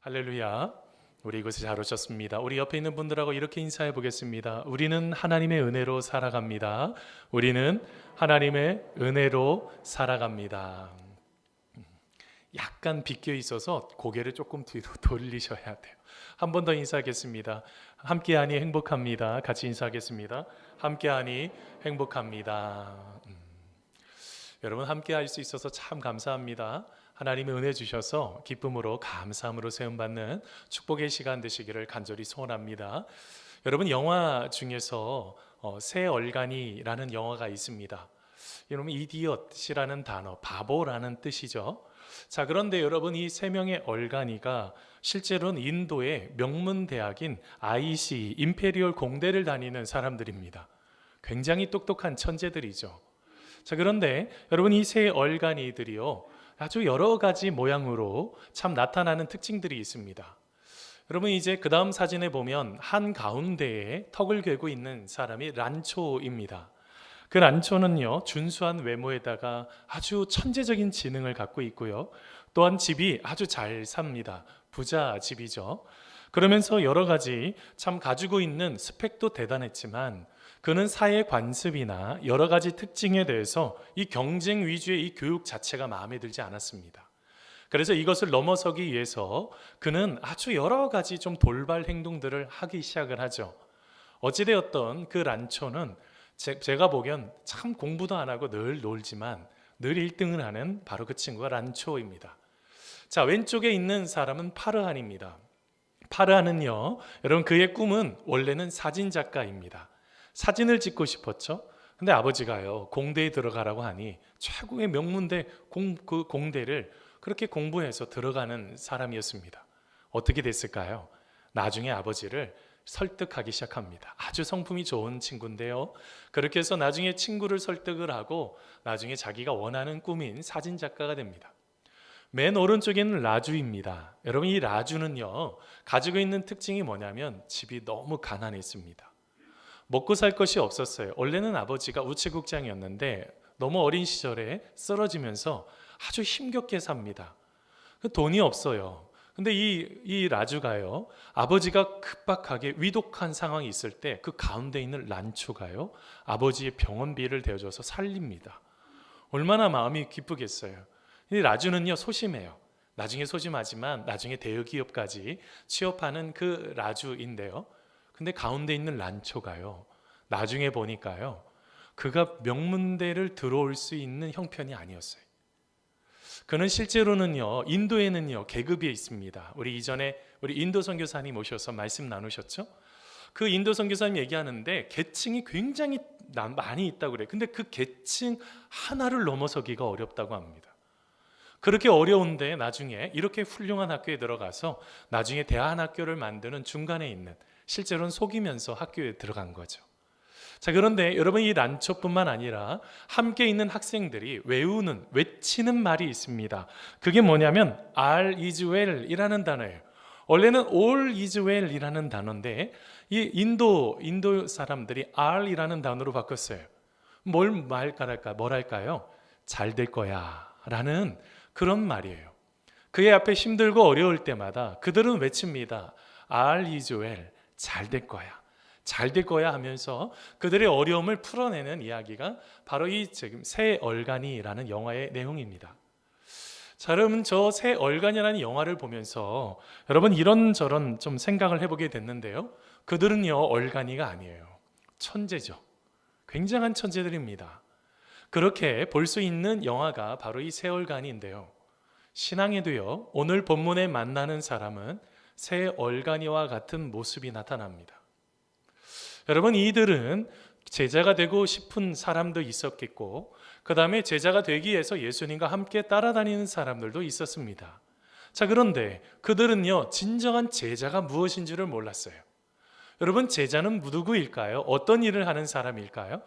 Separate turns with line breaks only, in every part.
할렐루야. 우리 이곳에 잘 오셨습니다. 우리 옆에 있는 분들하고 이렇게 인사해 보겠습니다. 우리는 하나님의 은혜로 살아갑니다. 우리는 하나님의 은혜로 살아갑니다. 약간 비껴 있어서 고개를 조금 뒤로 돌리셔야 돼요. 한 번 더 인사하겠습니다. 함께하니 행복합니다. 같이 인사하겠습니다. 함께하니 행복합니다. 여러분 함께할 수 있어서 참 감사합니다. 하나님의 은혜 주셔서 기쁨으로 감사함으로 세움받는 축복의 시간 되시기를 간절히 소원합니다. 여러분 영화 중에서 새 얼간이라는 영화가 있습니다. 여러분 이디엇이라는 단어, 바보라는 뜻이죠. 자, 그런데 여러분 이 세 명의 얼간이가 실제로는 인도의 명문 대학인 IC 임페리얼 공대를 다니는 사람들입니다. 굉장히 똑똑한 천재들이죠. 자, 그런데 여러분 이 세 얼간이들이요 아주 여러 가지 모양으로 참 나타나는 특징들이 있습니다. 여러분 이제 그 다음 사진에 보면 한 가운데에 턱을 괴고 있는 사람이 란초입니다. 그 란초는요 준수한 외모에다가 아주 천재적인 지능을 갖고 있고요, 또한 집이 아주 잘 삽니다. 부자 집이죠. 그러면서 여러 가지 참 가지고 있는 스펙도 대단했지만 그는 사회 관습이나 여러 가지 특징에 대해서 이 경쟁 위주의 이 교육 자체가 마음에 들지 않았습니다. 그래서 이것을 넘어서기 위해서 그는 아주 여러 가지 좀 돌발 행동들을 하기 시작을 하죠. 어찌되었던 그 란초는 제가 보기엔 참 공부도 안 하고 늘 놀지만 늘 1등을 하는 바로 그 친구가 란초입니다. 자, 왼쪽에 있는 사람은 파르한입니다. 파르한은요 여러분 그의 꿈은 원래는 사진작가입니다. 사진을 찍고 싶었죠. 근데 아버지가요 공대에 들어가라고 하니 최고의 명문대 그 공대를 그렇게 공부해서 들어가는 사람이었습니다. 어떻게 됐을까요? 나중에 아버지를 설득하기 시작합니다. 아주 성품이 좋은 친구인데요, 그렇게 해서 나중에 친구를 설득을 하고 나중에 자기가 원하는 꿈인 사진작가가 됩니다. 맨 오른쪽에는 라주입니다. 여러분 이 라주는요 가지고 있는 특징이 뭐냐면 집이 너무 가난했습니다. 먹고 살 것이 없었어요. 원래는 아버지가 우체국장이었는데 너무 어린 시절에 쓰러지면서 아주 힘겹게 삽니다. 돈이 없어요. 근데 이 라주가요 아버지가 급박하게 위독한 상황이 있을 때 그 가운데 있는 란초가요 아버지의 병원비를 대줘서 살립니다. 얼마나 마음이 기쁘겠어요. 이 라주는요 소심해요. 나중에 소심하지만 나중에 대기업까지 취업하는 그 라주인데요, 근데 가운데 있는 란초가요 나중에 보니까요 그가 명문대를 들어올 수 있는 형편이 아니었어요. 그는 실제로는요 인도에는요 계급이 있습니다. 우리 이전에 우리 인도 선교사님 오셔서 말씀 나누셨죠. 그 인도 선교사님 얘기하는데 계층이 굉장히 많이 있다고 그래요. 근데 그 계층 하나를 넘어서기가 어렵다고 합니다. 그렇게 어려운데 나중에 이렇게 훌륭한 학교에 들어가서 나중에 대안학교를 만드는 중간에 있는, 실제로는 속이면서 학교에 들어간 거죠. 자, 그런데 여러분 이 란초뿐만 아니라 함께 있는 학생들이 외치는 말이 있습니다. 그게 뭐냐면 all is well이라는 단어예요. 원래는 all is well이라는 단어인데 이 인도 사람들이 all이라는 단어로 바꿨어요. 뭐랄까요? 잘 될 거야 라는 그런 말이에요. 그의 앞에 힘들고 어려울 때마다 그들은 외칩니다. all is well, 잘 될 거야. 잘 될 거야 하면서 그들의 어려움을 풀어내는 이야기가 바로 이 지금 새 얼간이라는 영화의 내용입니다. 자, 여러분 저 새 얼간이라는 영화를 보면서 여러분 이런저런 좀 생각을 해보게 됐는데요, 그들은요 얼간이가 아니에요. 천재죠. 굉장한 천재들입니다. 그렇게 볼 수 있는 영화가 바로 이 새 얼간이인데요, 신앙에도요 오늘 본문에 만나는 사람은 새 얼간이와 같은 모습이 나타납니다. 여러분 이들은 제자가 되고 싶은 사람도 있었겠고 그 다음에 제자가 되기 위해서 예수님과 함께 따라다니는 사람들도 있었습니다. 자, 그런데 그들은요 진정한 제자가 무엇인지를 몰랐어요. 여러분 제자는 누구일까요? 어떤 일을 하는 사람일까요?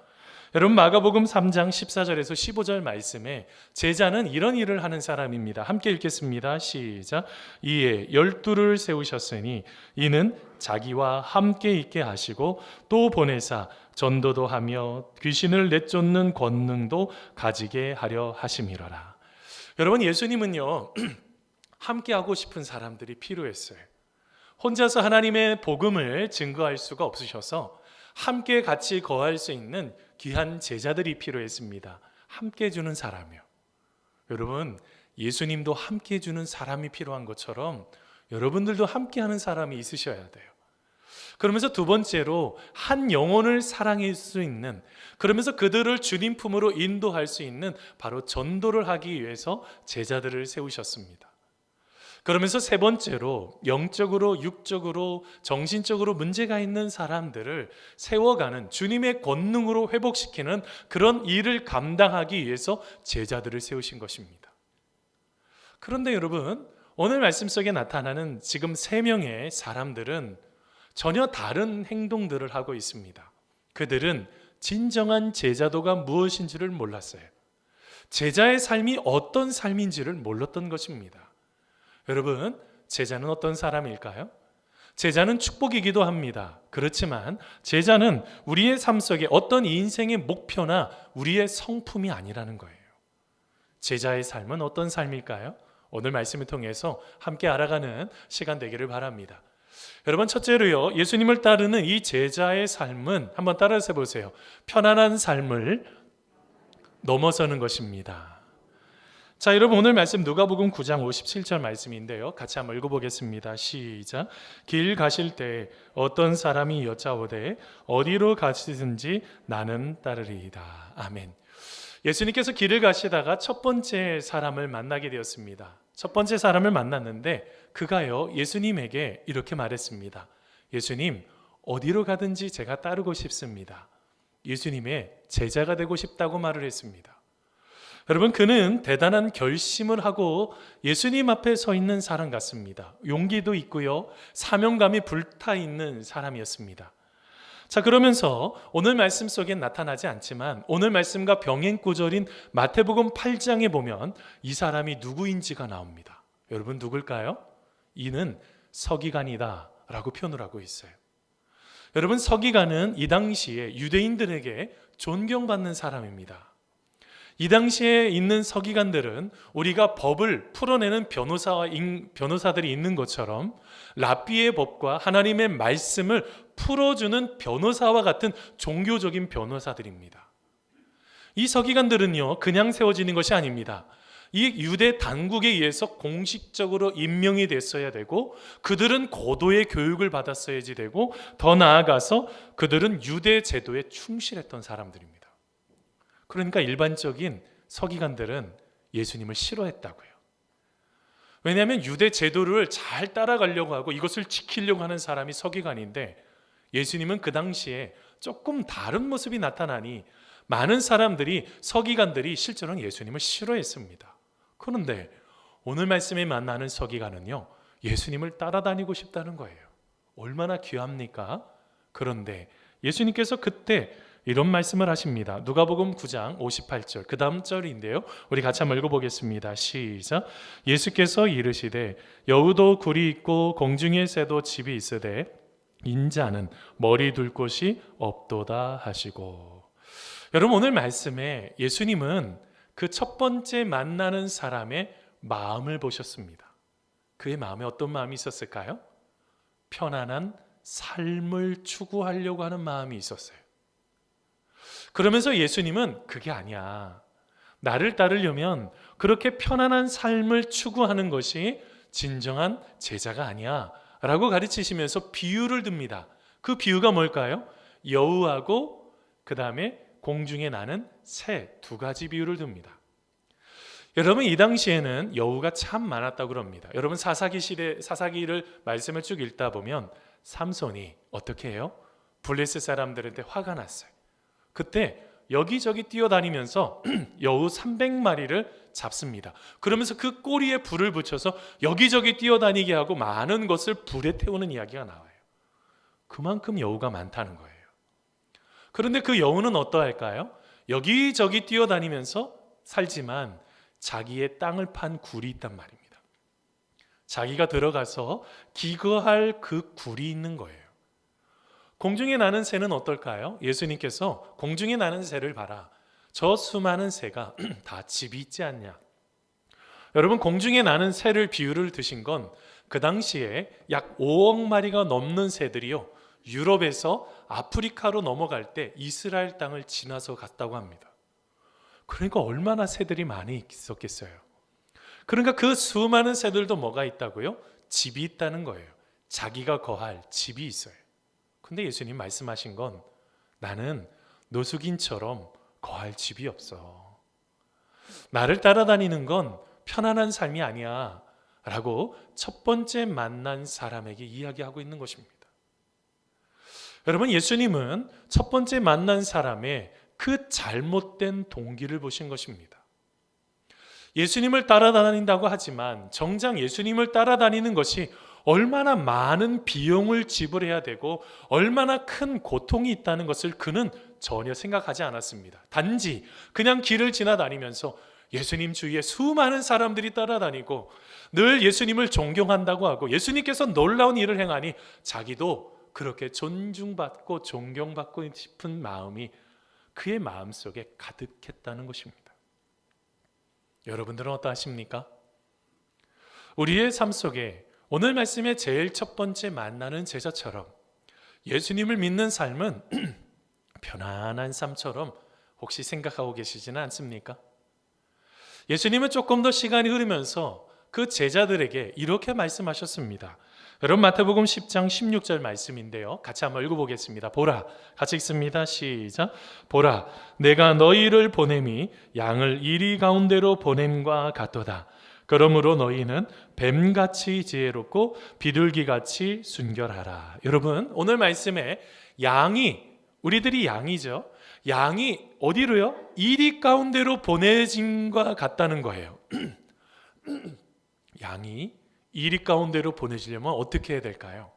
여러분 마가복음 3장 14절에서 15절 말씀에 제자는 이런 일을 하는 사람입니다. 함께 읽겠습니다. 시작. 이에 12를 세우셨으니 이는 자기와 함께 있게 하시고 또 보내사 전도도 하며 귀신을 내쫓는 권능도 가지게 하려 하심이로라. 여러분 예수님은요 함께하고 싶은 사람들이 필요했어요. 혼자서 하나님의 복음을 증거할 수가 없으셔서 함께 같이 거할 수 있는 귀한 제자들이 필요했습니다. 함께 해주는 사람이요. 여러분, 예수님도 함께 해주는 사람이 필요한 것처럼 여러분들도 함께하는 사람이 있으셔야 돼요. 그러면서 두 번째로 한 영혼을 사랑할 수 있는, 그러면서 그들을 주님 품으로 인도할 수 있는 바로 전도를 하기 위해서 제자들을 세우셨습니다. 그러면서 세 번째로 영적으로, 육적으로, 정신적으로 문제가 있는 사람들을 세워가는, 주님의 권능으로 회복시키는 그런 일을 감당하기 위해서 제자들을 세우신 것입니다. 그런데 여러분, 오늘 말씀 속에 나타나는 지금 세 명의 사람들은 전혀 다른 행동들을 하고 있습니다. 그들은 진정한 제자도가 무엇인지를 몰랐어요. 제자의 삶이 어떤 삶인지를 몰랐던 것입니다. 여러분, 제자는 어떤 사람일까요? 제자는 축복이기도 합니다. 그렇지만 제자는 우리의 삶 속에 어떤 인생의 목표나 우리의 성품이 아니라는 거예요. 제자의 삶은 어떤 삶일까요? 오늘 말씀을 통해서 함께 알아가는 시간 되기를 바랍니다. 여러분, 첫째로요, 예수님을 따르는 이 제자의 삶은 한번 따라서 보세요. 편안한 삶을 넘어서는 것입니다. 자, 여러분, 오늘 말씀 누가복음 9장 57절 말씀인데요, 같이 한번 읽어보겠습니다. 시작. 길 가실 때 어떤 사람이 여짜오되 어디로 가시든지 나는 따르리이다. 아멘. 예수님께서 길을 가시다가 첫 번째 사람을 만나게 되었습니다. 첫 번째 사람을 만났는데 그가요, 예수님에게 이렇게 말했습니다. 예수님, 어디로 가든지 제가 따르고 싶습니다. 예수님의 제자가 되고 싶다고 말을 했습니다. 여러분, 그는 대단한 결심을 하고 예수님 앞에 서 있는 사람 같습니다. 용기도 있고요, 사명감이 불타있는 사람이었습니다. 자, 그러면서 오늘 말씀 속에 나타나지 않지만 오늘 말씀과 병행 구절인 마태복음 8장에 보면 이 사람이 누구인지가 나옵니다. 여러분, 누굴까요? 이는 서기관이다 라고 표현을 하고 있어요. 여러분, 서기관은 이 당시에 유대인들에게 존경받는 사람입니다. 이 당시에 있는 서기관들은 우리가 법을 풀어내는 변호사들이 있는 것처럼 랍비의 법과 하나님의 말씀을 풀어주는 변호사와 같은 종교적인 변호사들입니다. 이 서기관들은요, 그냥 세워지는 것이 아닙니다. 이 유대 당국에 의해서 공식적으로 임명이 됐어야 되고, 그들은 고도의 교육을 받았어야지 되고, 더 나아가서 그들은 유대 제도에 충실했던 사람들입니다. 그러니까 일반적인 서기관들은 예수님을 싫어했다고요. 왜냐하면 유대 제도를 잘 따라가려고 하고 이것을 지키려고 하는 사람이 서기관인데, 예수님은 그 당시에 조금 다른 모습이 나타나니 많은 사람들이, 서기관들이 실제로는 예수님을 싫어했습니다. 그런데 오늘 말씀에 만나는 서기관은요, 예수님을 따라다니고 싶다는 거예요. 얼마나 귀합니까? 그런데 예수님께서 그때 이런 말씀을 하십니다. 누가복음 9장 58절, 그 다음 절인데요, 우리 같이 한번 읽어보겠습니다. 시작. 예수께서 이르시되 여우도 굴이 있고 공중의 새도 집이 있으되 인자는 머리 둘 곳이 없도다 하시고. 여러분, 오늘 말씀에 예수님은 그 첫 번째 만나는 사람의 마음을 보셨습니다. 그의 마음에 어떤 마음이 있었을까요? 편안한 삶을 추구하려고 하는 마음이 있었어요. 그러면서 예수님은 그게 아니야, 나를 따르려면 그렇게 편안한 삶을 추구하는 것이 진정한 제자가 아니야 라고 가르치시면서 비유를 듭니다. 그 비유가 뭘까요? 여우하고 그 다음에 공중에 나는 새, 두 가지 비유를 듭니다. 여러분, 이 당시에는 여우가 참 많았다고 그럽니다. 여러분, 사사기를 말씀을 쭉 읽다 보면 삼손이 어떻게 해요? 블레셋 사람들한테 화가 났어요. 그때 여기저기 뛰어다니면서 여우 300마리를 잡습니다. 그러면서 그 꼬리에 불을 붙여서 여기저기 뛰어다니게 하고 많은 것을 불에 태우는 이야기가 나와요. 그만큼 여우가 많다는 거예요. 그런데 그 여우는 어떠할까요? 여기저기 뛰어다니면서 살지만 자기의 땅을 판 굴이 있단 말입니다. 자기가 들어가서 기거할 그 굴이 있는 거예요. 공중에 나는 새는 어떨까요? 예수님께서 공중에 나는 새를 봐라, 저 수많은 새가 다 집이 있지 않냐. 여러분, 공중에 나는 새를 비유를 드신 건 그 당시에 약 5억 마리가 넘는 새들이요, 유럽에서 아프리카로 넘어갈 때 이스라엘 땅을 지나서 갔다고 합니다. 그러니까 얼마나 새들이 많이 있었겠어요. 그러니까 그 수많은 새들도 뭐가 있다고요? 집이 있다는 거예요. 자기가 거할 집이 있어요. 근데 예수님 말씀하신 건 나는 노숙인처럼 거할 집이 없어. 나를 따라다니는 건 편안한 삶이 아니야 라고 첫 번째 만난 사람에게 이야기하고 있는 것입니다. 여러분, 예수님은 첫 번째 만난 사람의 그 잘못된 동기를 보신 것입니다. 예수님을 따라다닌다고 하지만 정작 예수님을 따라다니는 것이 얼마나 많은 비용을 지불해야 되고 얼마나 큰 고통이 있다는 것을 그는 전혀 생각하지 않았습니다. 단지 그냥 길을 지나다니면서 예수님 주위에 수많은 사람들이 따라다니고 늘 예수님을 존경한다고 하고 예수님께서 놀라운 일을 행하니 자기도 그렇게 존중받고 존경받고 싶은 마음이 그의 마음속에 가득했다는 것입니다. 여러분들은 어떠하십니까? 우리의 삶 속에 오늘 말씀의 제일 첫 번째 만나는 제자처럼 예수님을 믿는 삶은 편안한 삶처럼 혹시 생각하고 계시지는 않습니까? 예수님은 조금 더 시간이 흐르면서 그 제자들에게 이렇게 말씀하셨습니다. 여러분, 마태복음 10장 16절 말씀인데요, 같이 한번 읽어보겠습니다. 보라, 같이 읽습니다. 시작. 보라, 내가 너희를 보냄이 양을 이리 가운데로 보냄과 같도다. 그러므로 너희는 뱀같이 지혜롭고 비둘기같이 순결하라. 여러분, 오늘 말씀에 양이, 우리들이 양이죠. 양이 어디로요? 이리 가운데로 보내짐과 같다는 거예요. 양이 이리 가운데로 보내시려면 어떻게 해야 될까요?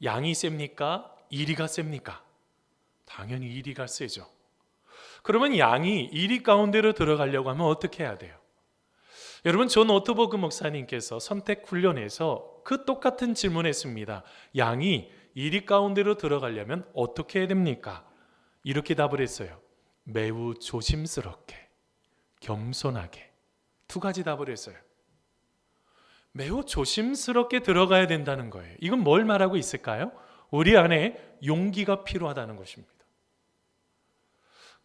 양이 셉니까? 이리가 셉니까? 당연히 이리가 세죠. 그러면 양이 이리 가운데로 들어가려고 하면 어떻게 해야 돼요? 여러분, 존 오토버그 목사님께서 선택 훈련에서 그 똑같은 질문했습니다. 양이 이리 가운데로 들어가려면 어떻게 해야 됩니까? 이렇게 답을 했어요. 매우 조심스럽게, 겸손하게. 두 가지 답을 했어요. 매우 조심스럽게 들어가야 된다는 거예요. 이건 뭘 말하고 있을까요? 우리 안에 용기가 필요하다는 것입니다.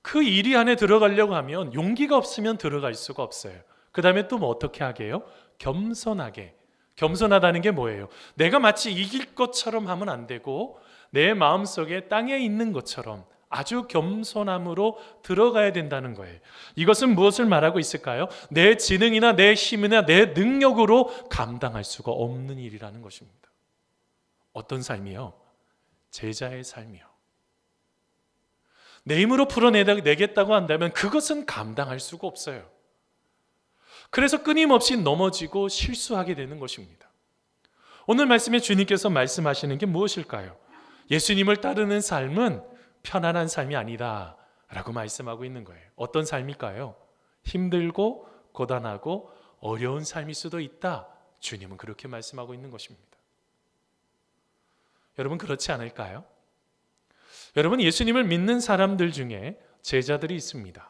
그 이리 안에 들어가려고 하면 용기가 없으면 들어갈 수가 없어요. 그 다음에 또 뭐 어떻게 하게 해요? 겸손하게. 겸손하다는 게 뭐예요? 내가 마치 이길 것처럼 하면 안 되고 내 마음속에 땅에 있는 것처럼 아주 겸손함으로 들어가야 된다는 거예요. 이것은 무엇을 말하고 있을까요? 내 지능이나 내 힘이나 내 능력으로 감당할 수가 없는 일이라는 것입니다. 어떤 삶이요? 제자의 삶이요. 내 힘으로 풀어내겠다고 한다면 그것은 감당할 수가 없어요. 그래서 끊임없이 넘어지고 실수하게 되는 것입니다. 오늘 말씀에 주님께서 말씀하시는 게 무엇일까요? 예수님을 따르는 삶은 편안한 삶이 아니다 라고 말씀하고 있는 거예요. 어떤 삶일까요? 힘들고 고단하고 어려운 삶일 수도 있다. 주님은 그렇게 말씀하고 있는 것입니다. 여러분, 그렇지 않을까요? 여러분, 예수님을 믿는 사람들 중에 제자들이 있습니다.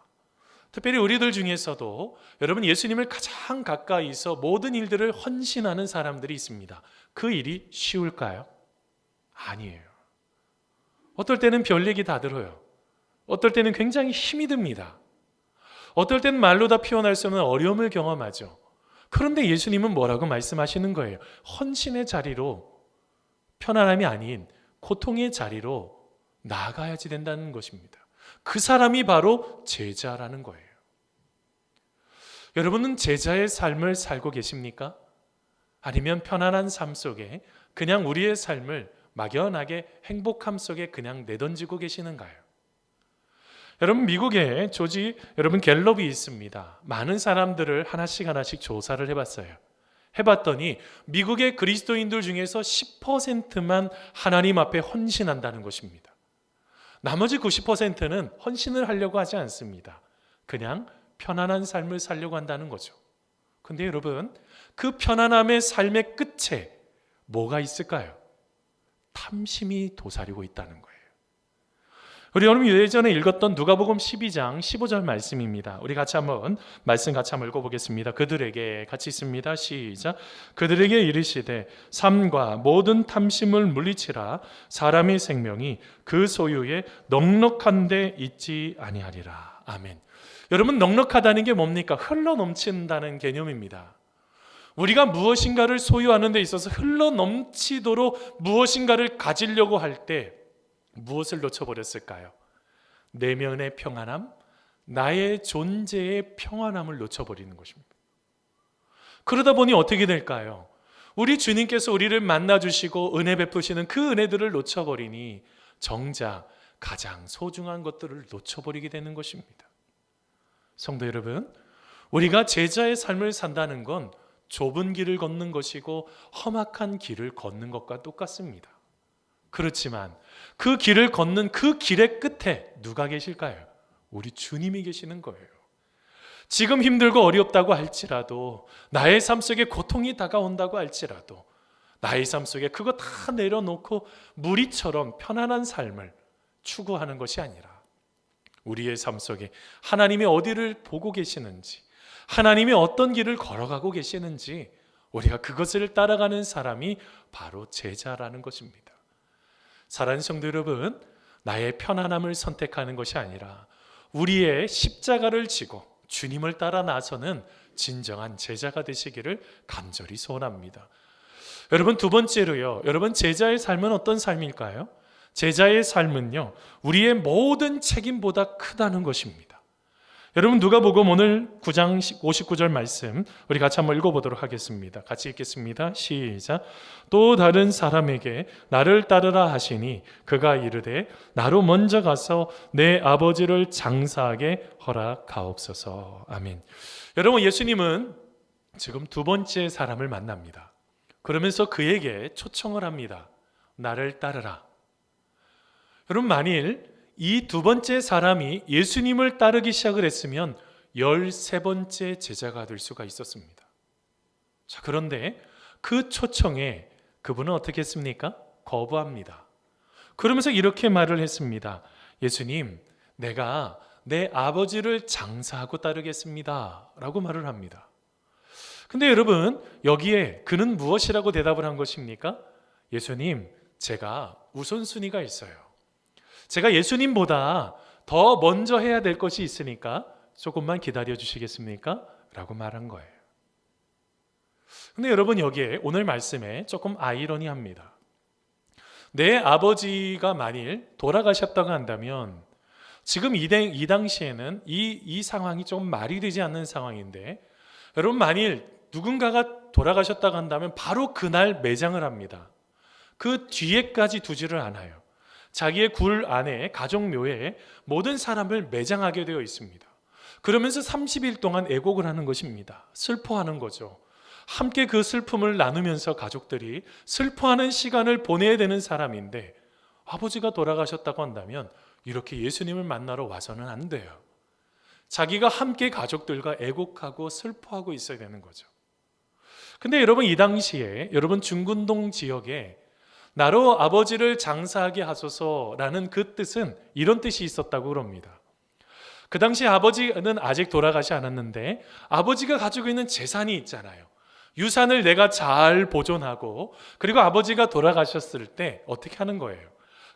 특별히 우리들 중에서도 여러분, 예수님을 가장 가까이서 모든 일들을 헌신하는 사람들이 있습니다. 그 일이 쉬울까요? 아니에요. 어떨 때는 별 얘기 다 들어요. 어떨 때는 굉장히 힘이 듭니다. 어떨 때는 말로 다 표현할 수 없는 어려움을 경험하죠. 그런데 예수님은 뭐라고 말씀하시는 거예요? 헌신의 자리로, 편안함이 아닌 고통의 자리로 나아가야지 된다는 것입니다. 그 사람이 바로 제자라는 거예요. 여러분은 제자의 삶을 살고 계십니까? 아니면 편안한 삶 속에 그냥 우리의 삶을 막연하게 행복함 속에 그냥 내던지고 계시는가요? 여러분, 미국에 여러분 갤럽이 있습니다. 많은 사람들을 하나씩 조사를 해봤어요. 해봤더니 미국의 그리스도인들 중에서 10%만 하나님 앞에 헌신한다는 것입니다. 나머지 90%는 헌신을 하려고 하지 않습니다. 그냥 편안한 삶을 살려고 한다는 거죠. 근데 여러분, 그 편안함의 삶의 끝에 뭐가 있을까요? 탐심이 도사리고 있다는 거예요. 우리 여러분 예전에 읽었던 누가복음 12장 15절 말씀입니다. 우리 같이 한번 말씀 같이 한번 읽어보겠습니다. 그들에게 같이 있습니다. 시작. 그들에게 이르시되 삶과 모든 탐심을 물리치라. 사람의 생명이 그 소유에 넉넉한 데 있지 아니하리라. 아멘. 여러분, 넉넉하다는 게 뭡니까? 흘러넘친다는 개념입니다. 우리가 무엇인가를 소유하는 데 있어서 흘러넘치도록 무엇인가를 가지려고 할 때 무엇을 놓쳐버렸을까요? 내면의 평안함, 나의 존재의 평안함을 놓쳐버리는 것입니다. 그러다 보니 어떻게 될까요? 우리 주님께서 우리를 만나주시고 은혜 베푸시는 그 은혜들을 놓쳐버리니 정작 가장 소중한 것들을 놓쳐버리게 되는 것입니다. 성도 여러분, 우리가 제자의 삶을 산다는 건 좁은 길을 걷는 것이고 험악한 길을 걷는 것과 똑같습니다. 그렇지만 그 길을 걷는 그 길의 끝에 누가 계실까요? 우리 주님이 계시는 거예요. 지금 힘들고 어렵다고 할지라도, 나의 삶 속에 고통이 다가온다고 할지라도, 나의 삶 속에 그거 다 내려놓고 무리처럼 편안한 삶을 추구하는 것이 아니라 우리의 삶 속에 하나님이 어디를 보고 계시는지, 하나님이 어떤 길을 걸어가고 계시는지 우리가 그것을 따라가는 사람이 바로 제자라는 것입니다. 사랑하는 성도 여러분, 나의 편안함을 선택하는 것이 아니라 우리의 십자가를 지고 주님을 따라 나서는 진정한 제자가 되시기를 간절히 소원합니다. 여러분, 두 번째로요, 여러분, 제자의 삶은 어떤 삶일까요? 제자의 삶은요, 우리의 모든 책임보다 크다는 것입니다. 여러분, 누가복음 오늘 9장 59절 말씀 우리 같이 한번 읽어보도록 하겠습니다. 같이 읽겠습니다. 시작. 또 다른 사람에게 나를 따르라 하시니 그가 이르되 나로 먼저 가서 내 아버지를 장사하게 허락하옵소서. 아멘. 여러분, 예수님은 지금 두 번째 사람을 만납니다. 그러면서 그에게 초청을 합니다. 나를 따르라. 여러분, 만일 이 두 번째 사람이 예수님을 따르기 시작을 했으면 13번째 제자가 될 수가 있었습니다. 자, 그런데 그 초청에 그분은 어떻게 했습니까? 거부합니다. 그러면서 이렇게 말을 했습니다. 예수님, 내가 내 아버지를 장사하고 따르겠습니다 라고 말을 합니다. 근데 여러분, 여기에 그는 무엇이라고 대답을 한 것입니까? 예수님, 제가 우선순위가 있어요. 제가 예수님보다 더 먼저 해야 될 것이 있으니까 조금만 기다려 주시겠습니까? 라고 말한 거예요. 근데 여러분, 여기에 오늘 말씀에 조금 아이러니합니다. 내 아버지가 만일 돌아가셨다고 한다면 지금 이 당시에는 이 상황이 좀 말이 되지 않는 상황인데, 여러분, 만일 누군가가 돌아가셨다고 한다면 바로 그날 매장을 합니다. 그 뒤에까지 두지를 않아요. 자기의 굴 안에, 가족묘에 모든 사람을 매장하게 되어 있습니다. 그러면서 30일 동안 애곡을 하는 것입니다. 슬퍼하는 거죠. 함께 그 슬픔을 나누면서 가족들이 슬퍼하는 시간을 보내야 되는 사람인데, 아버지가 돌아가셨다고 한다면 이렇게 예수님을 만나러 와서는 안 돼요. 자기가 함께 가족들과 애곡하고 슬퍼하고 있어야 되는 거죠. 근데 여러분, 이 당시에 여러분 중군동 지역에 나로 아버지를 장사하게 하소서라는 그 뜻은 이런 뜻이 있었다고 그럽니다. 그 당시 아버지는 아직 돌아가지 않았는데 아버지가 가지고 있는 재산이 있잖아요. 유산을 내가 잘 보존하고, 그리고 아버지가 돌아가셨을 때 어떻게 하는 거예요?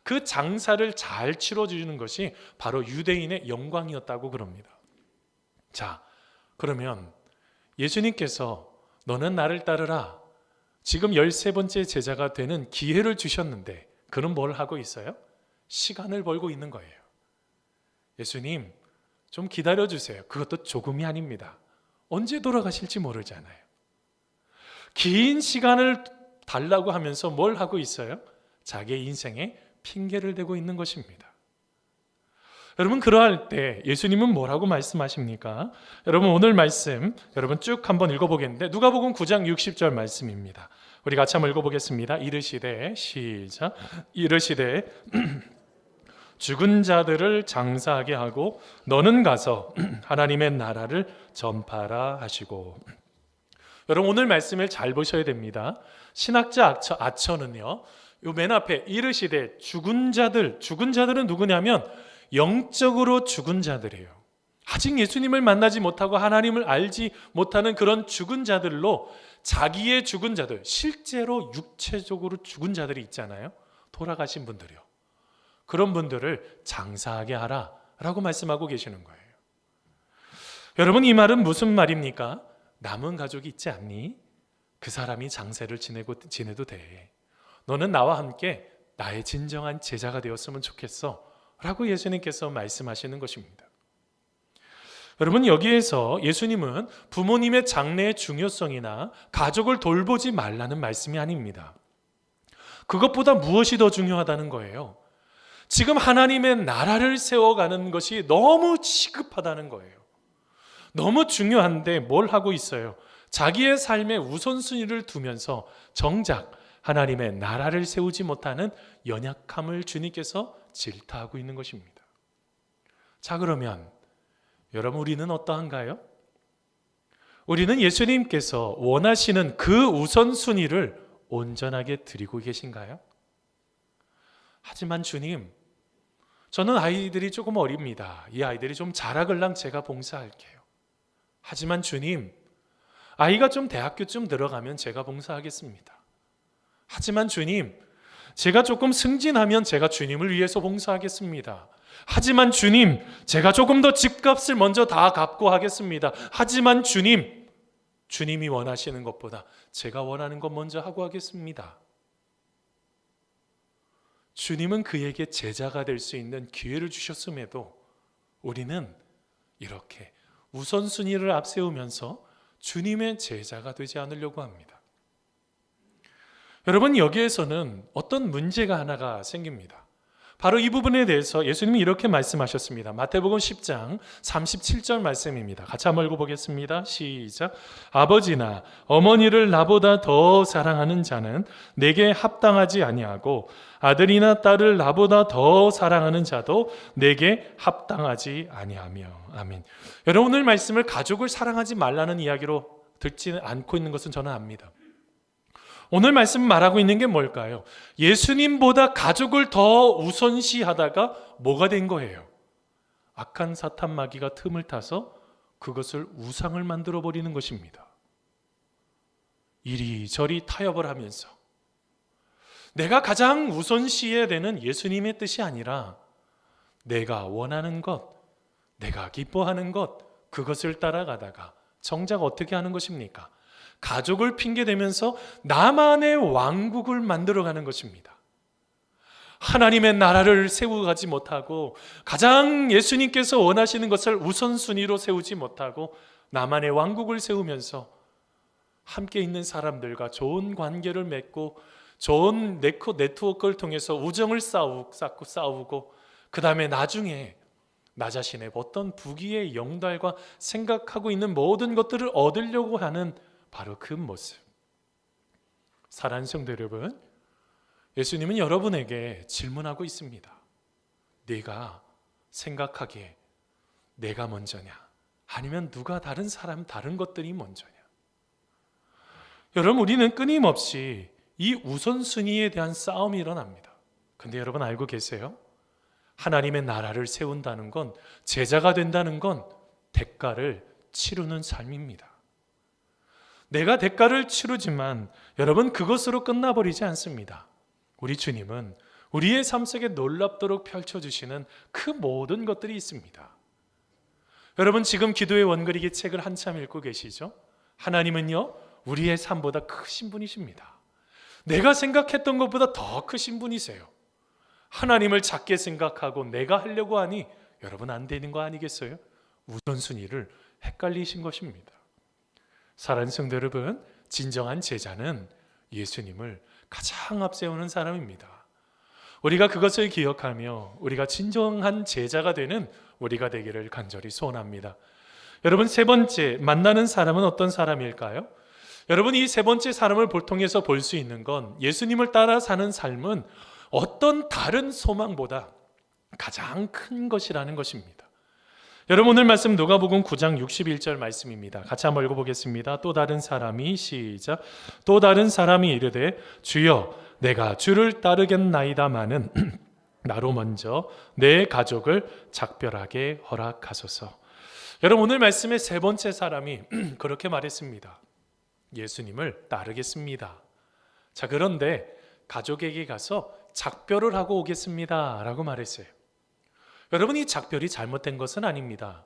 그 장사를 잘 치러주는 것이 바로 유대인의 영광이었다고 그럽니다. 자, 그러면 예수님께서 너는 나를 따르라, 지금 13번째 제자가 되는 기회를 주셨는데 그는 뭘 하고 있어요? 시간을 벌고 있는 거예요. 예수님, 좀 기다려주세요. 그것도 조금이 아닙니다. 언제 돌아가실지 모르잖아요. 긴 시간을 달라고 하면서 뭘 하고 있어요? 자기의 인생에 핑계를 대고 있는 것입니다. 여러분, 그러할 때 예수님은 뭐라고 말씀하십니까? 여러분, 오늘 말씀 여러분 쭉 한번 읽어보겠는데 누가복음 9장 60절 말씀입니다. 우리 같이 한번 읽어보겠습니다. 이르시되, 시작. 이르시되 죽은 자들을 장사하게 하고 너는 가서 하나님의 나라를 전파라 하시고. 여러분, 오늘 말씀을 잘 보셔야 됩니다. 신학자 아처는요, 요 맨 앞에 이르시되 죽은 자들은 누구냐면 영적으로 죽은 자들이에요. 아직 예수님을 만나지 못하고 하나님을 알지 못하는 그런 죽은 자들로 자기의 죽은 자들, 실제로 육체적으로 죽은 자들이 있잖아요. 돌아가신 분들이요. 그런 분들을 장사하게 하라 라고 말씀하고 계시는 거예요. 여러분, 이 말은 무슨 말입니까? 남은 가족이 있지 않니? 그 사람이 장세를 지내도 돼. 너는 나와 함께 나의 진정한 제자가 되었으면 좋겠어 라고 예수님께서 말씀하시는 것입니다. 여러분, 여기에서 예수님은 부모님의 장래의 중요성이나 가족을 돌보지 말라는 말씀이 아닙니다. 그것보다 무엇이 더 중요하다는 거예요. 지금 하나님의 나라를 세워가는 것이 너무 시급하다는 거예요. 너무 중요한데 뭘 하고 있어요? 자기의 삶의 우선순위를 두면서 정작 하나님의 나라를 세우지 못하는 연약함을 주님께서 질타하고 있는 것입니다. 자, 그러면 여러분, 우리는 어떠한가요? 우리는 예수님께서 원하시는 그 우선순위를 온전하게 드리고 계신가요? 하지만 주님, 저는 아이들이 조금 어립니다. 이 아이들이 좀 자라글랑 제가 봉사할게요. 하지만 주님, 아이가 좀 대학교쯤 들어가면 제가 봉사하겠습니다. 하지만 주님, 제가 조금 승진하면 제가 주님을 위해서 봉사하겠습니다. 하지만 주님, 제가 조금 더 집값을 먼저 다 갚고 하겠습니다. 하지만 주님, 주님이 원하시는 것보다 제가 원하는 것 먼저 하고 하겠습니다. 주님은 그에게 제자가 될 수 있는 기회를 주셨음에도 우리는 이렇게 우선순위를 앞세우면서 주님의 제자가 되지 않으려고 합니다. 여러분, 여기에서는 어떤 문제가 하나가 생깁니다. 바로 이 부분에 대해서 예수님이 이렇게 말씀하셨습니다. 마태복음 10장 37절 말씀입니다. 같이 한번 읽어보겠습니다. 시작. 아버지나 어머니를 나보다 더 사랑하는 자는 내게 합당하지 아니하고 아들이나 딸을 나보다 더 사랑하는 자도 내게 합당하지 아니하며. 아멘. 여러분, 오늘 말씀을 가족을 사랑하지 말라는 이야기로 듣지 않고 있는 것은 저는 압니다. 오늘 말씀 말하고 있는 게 뭘까요? 예수님보다 가족을 더 우선시하다가 뭐가 된 거예요? 악한 사탄 마귀가 틈을 타서 그것을 우상을 만들어 버리는 것입니다. 이리저리 타협을 하면서 내가 가장 우선시해야 되는 예수님의 뜻이 아니라 내가 원하는 것, 내가 기뻐하는 것, 그것을 따라가다가 정작 어떻게 하는 것입니까? 가족을 핑계대면서 나만의 왕국을 만들어가는 것입니다. 하나님의 나라를 세워가지 못하고 가장 예수님께서 원하시는 것을 우선순위로 세우지 못하고 나만의 왕국을 세우면서 함께 있는 사람들과 좋은 관계를 맺고 좋은 네트워크를 통해서 우정을 쌓고 싸우고 그 다음에 나중에 나 자신의 어떤 부귀의 영달과 생각하고 있는 모든 것들을 얻으려고 하는 바로 그 모습. 사랑하는 성도 여러분, 예수님은 여러분에게 질문하고 있습니다. 네가 생각하기에 내가 먼저냐? 아니면 누가 다른 것들이 먼저냐? 여러분, 우리는 끊임없이 이 우선순위에 대한 싸움이 일어납니다. 근데 여러분 알고 계세요? 하나님의 나라를 세운다는 건, 제자가 된다는 건 대가를 치르는 삶입니다. 내가 대가를 치르지만 여러분, 그것으로 끝나버리지 않습니다. 우리 주님은 우리의 삶 속에 놀랍도록 펼쳐주시는 그 모든 것들이 있습니다. 여러분, 지금 기도의 원그리기 책을 한참 읽고 계시죠? 하나님은요, 우리의 삶보다 크신 분이십니다. 내가 생각했던 것보다 더 크신 분이세요. 하나님을 작게 생각하고 내가 하려고 하니 여러분 안 되는 거 아니겠어요? 우선순위를 헷갈리신 것입니다. 사랑하는 성도 여러분, 진정한 제자는 예수님을 가장 앞세우는 사람입니다. 우리가 그것을 기억하며 우리가 진정한 제자가 되는 우리가 되기를 간절히 소원합니다. 여러분, 세 번째, 만나는 사람은 어떤 사람일까요? 여러분, 이 세 번째 사람을 통해서 볼 수 있는 건 예수님을 따라 사는 삶은 어떤 다른 소망보다 가장 큰 것이라는 것입니다. 여러분, 오늘 말씀 누가복음 9장 61절 말씀입니다. 같이 한번 읽어보겠습니다. 또 다른 사람이 시작. 또 다른 사람이 이르되 주여 내가 주를 따르겠나이다마는 나로 먼저 내 가족을 작별하게 허락하소서. 여러분, 오늘 말씀의 세 번째 사람이 그렇게 말했습니다. 예수님을 따르겠습니다. 자, 그런데 가족에게 가서 작별을 하고 오겠습니다 라고 말했어요. 여러분, 이 작별이 잘못된 것은 아닙니다.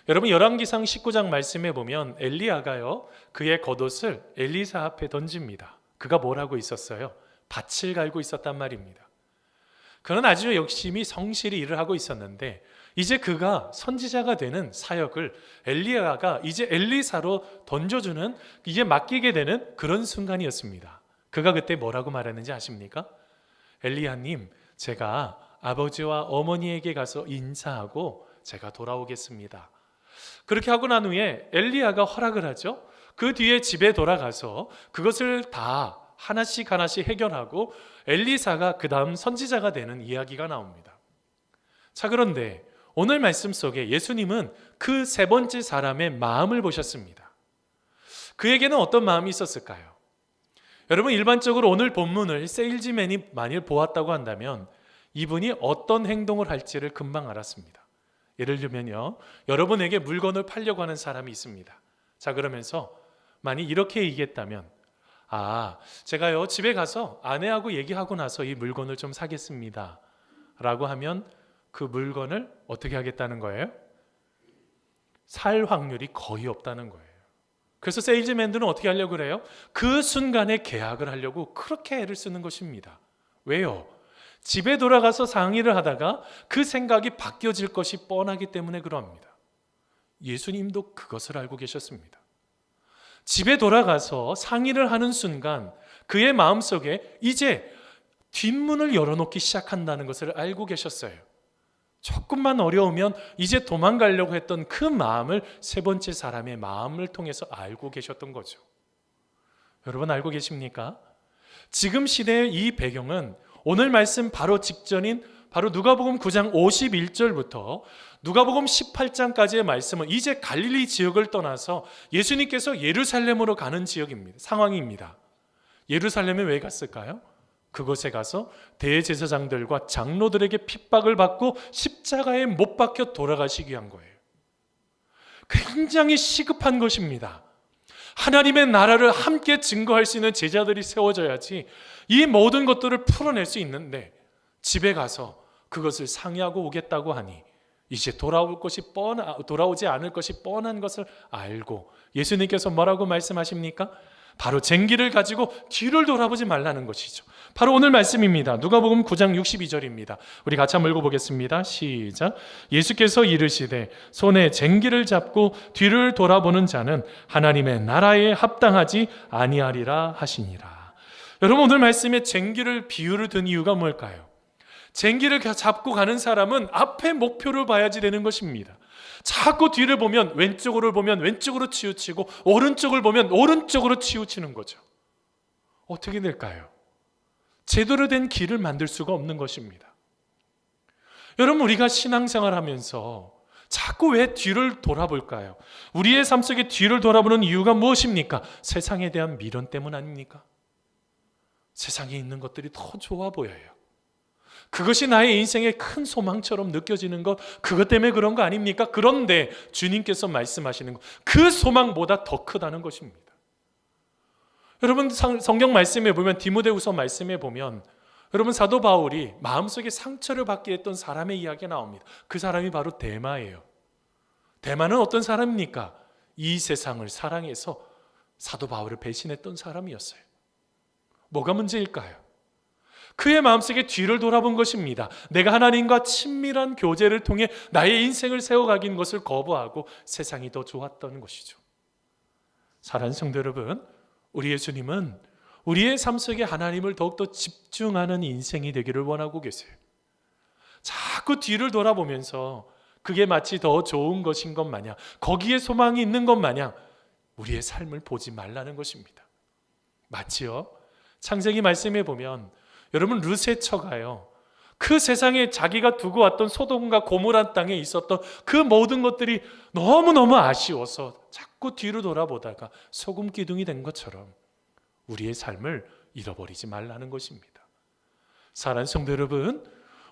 여러분, 열왕기상 19장 말씀에 보면 엘리야가요, 그의 겉옷을 엘리사 앞에 던집니다. 그가 뭘 하고 있었어요? 밭을 갈고 있었단 말입니다. 그는 아주 열심히 성실히 일을 하고 있었는데 이제 그가 선지자가 되는 사역을 엘리야가 이제 엘리사로 던져주는, 이제 맡기게 되는 그런 순간이었습니다. 그가 그때 뭐라고 말했는지 아십니까? 엘리야님, 제가 아버지와 어머니에게 가서 인사하고 제가 돌아오겠습니다. 그렇게 하고 난 후에 엘리야가 허락을 하죠. 그 뒤에 집에 돌아가서 그것을 다 하나씩 하나씩 해결하고 엘리사가 그 다음 선지자가 되는 이야기가 나옵니다. 자, 그런데 오늘 말씀 속에 예수님은 그 세 번째 사람의 마음을 보셨습니다. 그에게는 어떤 마음이 있었을까요? 여러분, 일반적으로 오늘 본문을 세일즈맨이 만일 보았다고 한다면 이분이 어떤 행동을 할지를 금방 알았습니다. 예를 들면요, 여러분에게 물건을 팔려고 하는 사람이 있습니다. 자, 그러면서 만약 이렇게 얘기했다면, 제가요 집에 가서 아내하고 얘기하고 나서 이 물건을 좀 사겠습니다 라고 하면 그 물건을 어떻게 하겠다는 거예요? 살 확률이 거의 없다는 거예요. 그래서 세일즈맨들은 어떻게 하려고 그래요? 그 순간에 계약을 하려고 그렇게 애를 쓰는 것입니다. 왜요? 집에 돌아가서 상의를 하다가 그 생각이 바뀌어질 것이 뻔하기 때문에 그럽니다. 예수님도 그것을 알고 계셨습니다. 집에 돌아가서 상의를 하는 순간 그의 마음속에 이제 뒷문을 열어놓기 시작한다는 것을 알고 계셨어요. 조금만 어려우면 이제 도망가려고 했던 그 마음을 세 번째 사람의 마음을 통해서 알고 계셨던 거죠. 여러분, 알고 계십니까? 지금 시대의 이 배경은 오늘 말씀 바로 직전인 바로 누가복음 9장 51절부터 누가복음 18장까지의 말씀은 이제 갈릴리 지역을 떠나서 예수님께서 예루살렘으로 가는 지역입니다. 상황입니다. 예루살렘에 왜 갔을까요? 그곳에 가서 대제사장들과 장로들에게 핍박을 받고 십자가에 못 박혀 돌아가시기 위한 거예요. 굉장히 시급한 것입니다. 하나님의 나라를 함께 증거할 수 있는 제자들이 세워져야지 이 모든 것들을 풀어낼 수 있는데 집에 가서 그것을 상의하고 오겠다고 하니 이제 돌아오지 않을 것이 뻔한 것을 알고 예수님께서 뭐라고 말씀하십니까? 바로 쟁기를 가지고 뒤를 돌아보지 말라는 것이죠. 바로 오늘 말씀입니다. 누가복음 9장 62절입니다. 우리 같이 한번 읽어보겠습니다. 시작. 예수께서 이르시되 손에 쟁기를 잡고 뒤를 돌아보는 자는 하나님의 나라에 합당하지 아니하리라 하시니라. 여러분, 오늘 말씀에 쟁기를 비유를 든 이유가 뭘까요? 쟁기를 잡고 가는 사람은 앞에 목표를 봐야지 되는 것입니다. 자꾸 뒤를 보면 왼쪽으로 보면 왼쪽으로 치우치고 오른쪽을 보면 오른쪽으로 치우치는 거죠. 어떻게 될까요? 제대로 된 길을 만들 수가 없는 것입니다. 여러분, 우리가 신앙생활하면서 자꾸 왜 뒤를 돌아볼까요? 우리의 삶 속에 뒤를 돌아보는 이유가 무엇입니까? 세상에 대한 미련 때문 아닙니까? 세상에 있는 것들이 더 좋아 보여요. 그것이 나의 인생의 큰 소망처럼 느껴지는 것, 그것 때문에 그런 거 아닙니까? 그런데 주님께서 말씀하시는 것, 그 소망보다 더 크다는 것입니다. 여러분, 성경 말씀에 보면, 디모데후서 말씀에 보면 여러분, 사도 바울이 마음속에 상처를 받게 했던 사람의 이야기가 나옵니다. 그 사람이 바로 데마예요. 데마는 어떤 사람입니까? 이 세상을 사랑해서 사도 바울을 배신했던 사람이었어요. 뭐가 문제일까요? 그의 마음속에 뒤를 돌아본 것입니다. 내가 하나님과 친밀한 교제를 통해 나의 인생을 세워가긴 것을 거부하고 세상이 더 좋았던 것이죠. 사랑하는 성도 여러분, 우리 예수님은 우리의 삶 속에 하나님을 더욱더 집중하는 인생이 되기를 원하고 계세요. 자꾸 뒤를 돌아보면서 그게 마치 더 좋은 것인 것 마냥, 거기에 소망이 있는 것 마냥 우리의 삶을 보지 말라는 것입니다. 마치요, 창세기 말씀에 보면 여러분, 룻의 처가요, 그 세상에 자기가 두고 왔던 소돔과 고모라 땅에 있었던 그 모든 것들이 너무너무 아쉬워서 자꾸 뒤로 돌아보다가 소금 기둥이 된 것처럼 우리의 삶을 잃어버리지 말라는 것입니다. 사랑하는 성도 여러분,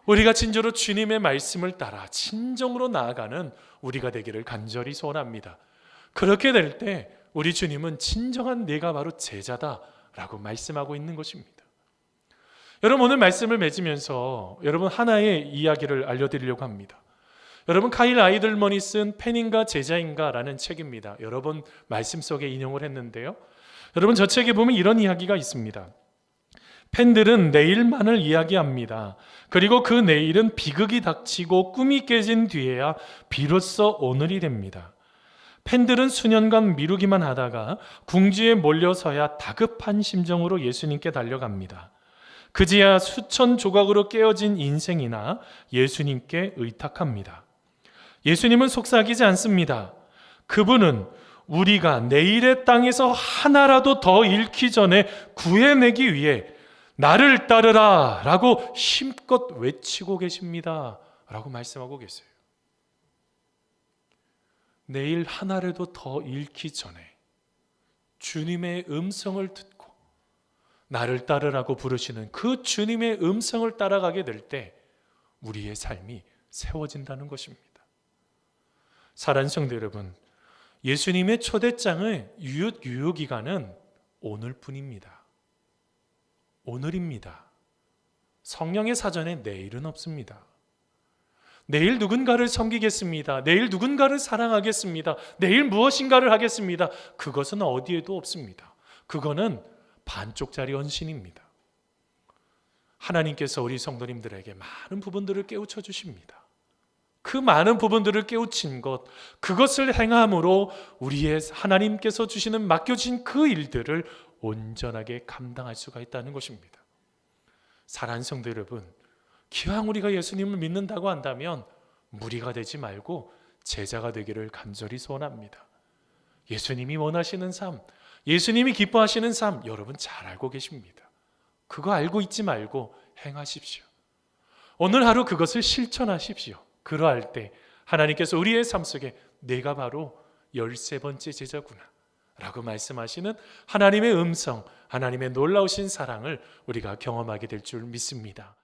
우리가 진정으로 주님의 말씀을 따라 진정으로 나아가는 우리가 되기를 간절히 소원합니다. 그렇게 될 때 우리 주님은 진정한 내가 바로 제자다라고 말씀하고 있는 것입니다. 여러분, 오늘 말씀을 맺으면서 여러분 하나의 이야기를 알려드리려고 합니다. 여러분, 카일 아이들먼이 쓴 팬인가 제자인가 라는 책입니다. 여러 번 말씀 속에 인용을 했는데요, 여러분 저 책에 보면 이런 이야기가 있습니다. 팬들은 내일만을 이야기합니다. 그리고 그 내일은 비극이 닥치고 꿈이 깨진 뒤에야 비로소 오늘이 됩니다. 팬들은 수년간 미루기만 하다가 궁지에 몰려서야 다급한 심정으로 예수님께 달려갑니다. 그제야 수천 조각으로 깨어진 인생이나 예수님께 의탁합니다. 예수님은 속삭이지 않습니다. 그분은 우리가 내일의 땅에서 하나라도 더 잃기 전에 구해내기 위해 나를 따르라 라고 힘껏 외치고 계십니다 라고 말씀하고 계세요. 내일 하나라도 더 잃기 전에 주님의 음성을 듣고 나를 따르라고 부르시는 그 주님의 음성을 따라가게 될 때 우리의 삶이 세워진다는 것입니다. 사랑하는 성도 여러분, 예수님의 초대장의 유효기간은 오늘뿐입니다. 오늘입니다. 성령의 사전에 내일은 없습니다. 내일 누군가를 섬기겠습니다. 내일 누군가를 사랑하겠습니다. 내일 무엇인가를 하겠습니다. 그것은 어디에도 없습니다. 그거는 반쪽짜리 헌신입니다. 하나님께서 우리 성도님들에게 많은 부분들을 깨우쳐 주십니다. 그 많은 부분들을 깨우친 것, 그것을 행함으로 우리의 하나님께서 주시는 맡겨진 그 일들을 온전하게 감당할 수가 있다는 것입니다. 사랑하는 성도 여러분, 기왕 우리가 예수님을 믿는다고 한다면 무리가 되지 말고 제자가 되기를 간절히 소원합니다. 예수님이 원하시는 삶, 예수님이 기뻐하시는 삶 여러분 잘 알고 계십니다. 그거 알고 있지 말고 행하십시오. 오늘 하루 그것을 실천하십시오. 그러할 때 하나님께서 우리의 삶 속에 내가 바로 13번째 제자구나 라고 말씀하시는 하나님의 음성, 하나님의 놀라우신 사랑을 우리가 경험하게 될 줄 믿습니다.